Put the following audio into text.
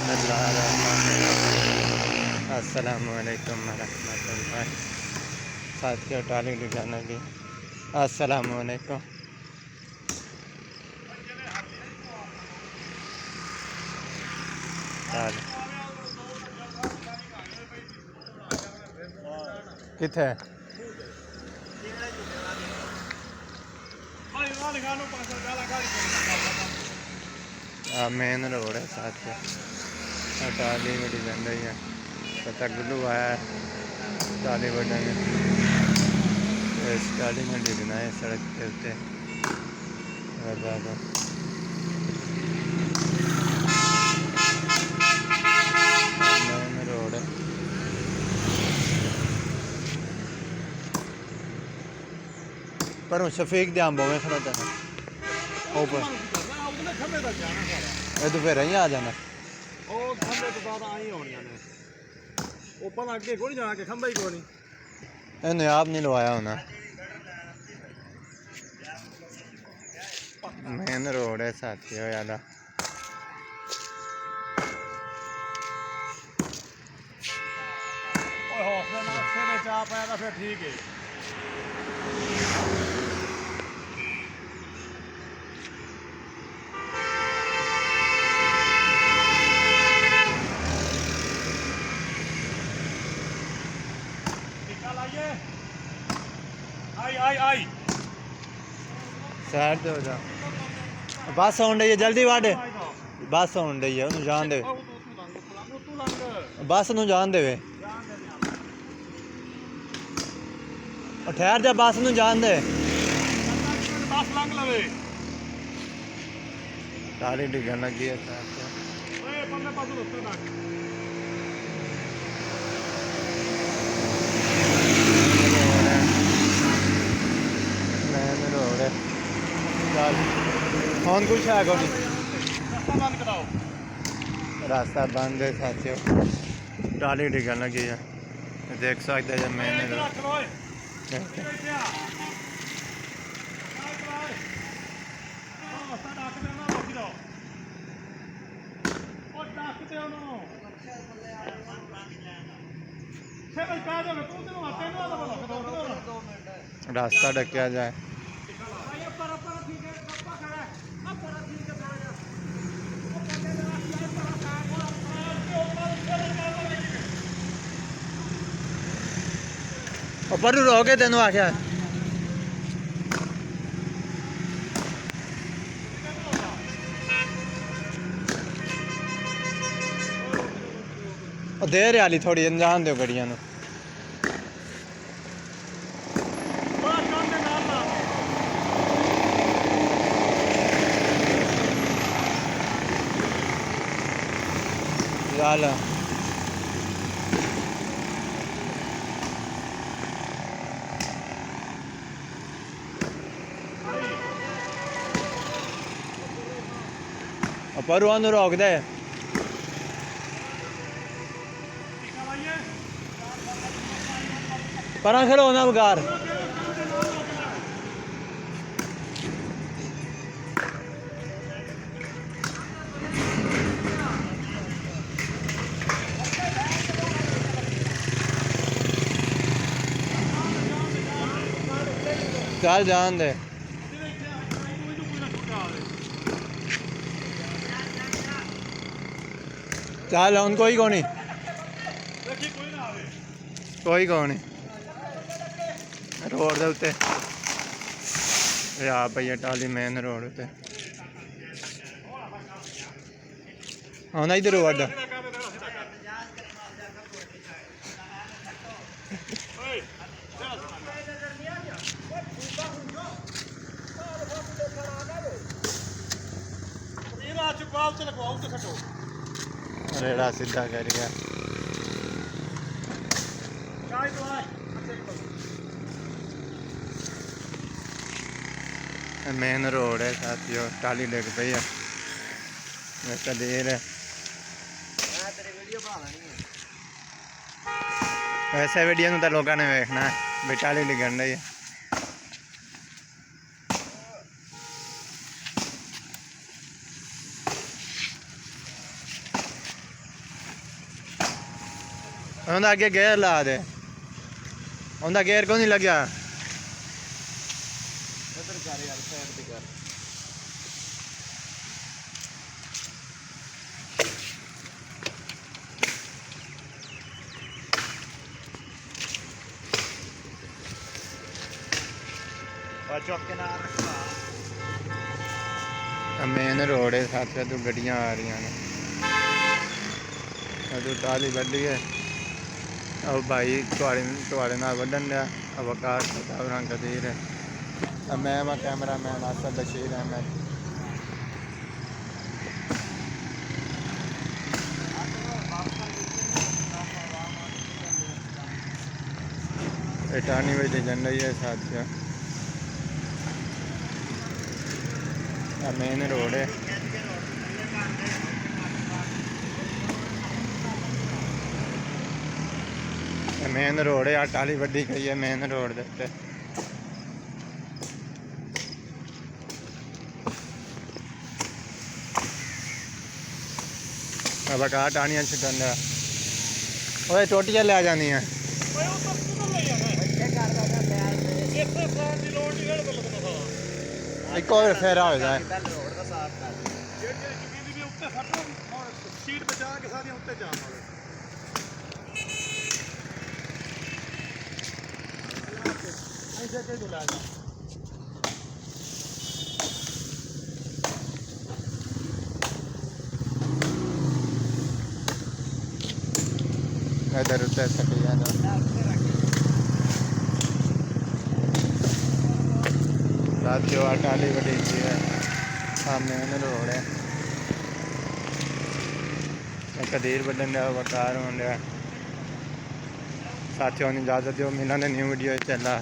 बिस्मिल्लाहिर्रहमानिर्रहीम। अस्सलामुअलैकुम वरहमतुल्लाह। साथियों टाली दुकान की अस्सलामुअलैकुम। किथे मेन रोड है साथियों। टाली बड़ी बन रही है, पता गुल्लू आया है टाली बढ़ेंगे। इस टाली में डिगना है सड़क के उत्ते मेन रोड है। पर शफीक ध्यान बोवे खड़ा जाना ऊपर ये तो फिर यहीं आ जाना। इन्हें आप नहीं लवाया होना। मेन रोड है साथियों यादा। फिर ठीक है। आई साइड हो जा। बस आउन डई है, जल्दी वाड़। बस आउन डई है, उन्हें जान दे। बस नूं जान दे। ठहर जा, बस नूं जान दे। बस लंघ लवे। टाली डिगन लगी है साथियों। मेन रोड है। चल फोन कुछ है को नहीं। रास्ता बंद है साथियों। टाली डिगन लगी है, देख सकते हैं मेन रोड। रास्ता ढकिया जाए। पर रोके तेन आख्या देर आली थोड़ी जान दो गड़िया। चल पर रोक दे। पर खड़ो ना बकार। चल जान दे। चल हूँ कोई को नहीं, कोई को नहीं रोड के उत्ते। आ भैया टाली मेन रोड उत्ते आना इधर वड। रेड़ा सीधा कर गया। मेन रोड है साथियों। टाली लग पई है, वैसे देर है। वैसे वीडियो तो लोगों ने देखना है भी टाली लगन रही है। ਉਹਦਾ ਅੱਗੇ ਗੇਅਰ ਲਾ ਦੇ ਉਹਦਾ ਗੇਅਰ ਕਿਉਂ ਨਹੀਂ ਲੱਗਿਆ इधर कर यार साइड पे कर चौक के नाल रखा मेन रोड है साथ साथ गड्डियां आ रही हैं अदू टाली वड्डी है अब भाई थोड़े नाल वड्डन दिया अब आकाश रंग कदीर है अब मैं कैमरा मैन आसद बशीर अहमद टानी बजे जन रही है साथ मेन रोड है मेन रोड है टाली वड्डी गई है मेन रोड दे उत्ते अब का टानियां छड्डन दा ओए टोटियां ले जानी है ओए ਉਹ ਤਾਂ ਕਿੱਧਰ ਲੈ ਜਾਣਾ ਇੱਥੇ ਕਰਦਾ ਤਾਂ ਲੈ ਇੱਥੇ ਫੋਨ ਦੀ ਲੋੜ ਨਹੀਂ ਗੱਲ ਲੱਗਦਾ एक और फेरा हो जाए ਰੋਡ ਦਾ ਸਾਫ਼ ਕਰ ਜਿਹੜੀ ਜ਼ਮੀਨ ਦੀ ਉੱਤੇ ਫੱਟੋ ਔਰ ਸੀਟ ਬਚਾ ਕੇ ਸਾਰੀਆਂ ਉੱਤੇ ਜਾਣ ਵਾਲੇ ऐसे के बुला जा इधर उत्ते सटिया दो रात जो टाली बड़ी है सामने रोड है कदीर बदन दिया वकार होने साथियों ने इजाज़त दो मिलाने न्यू वीडियो चला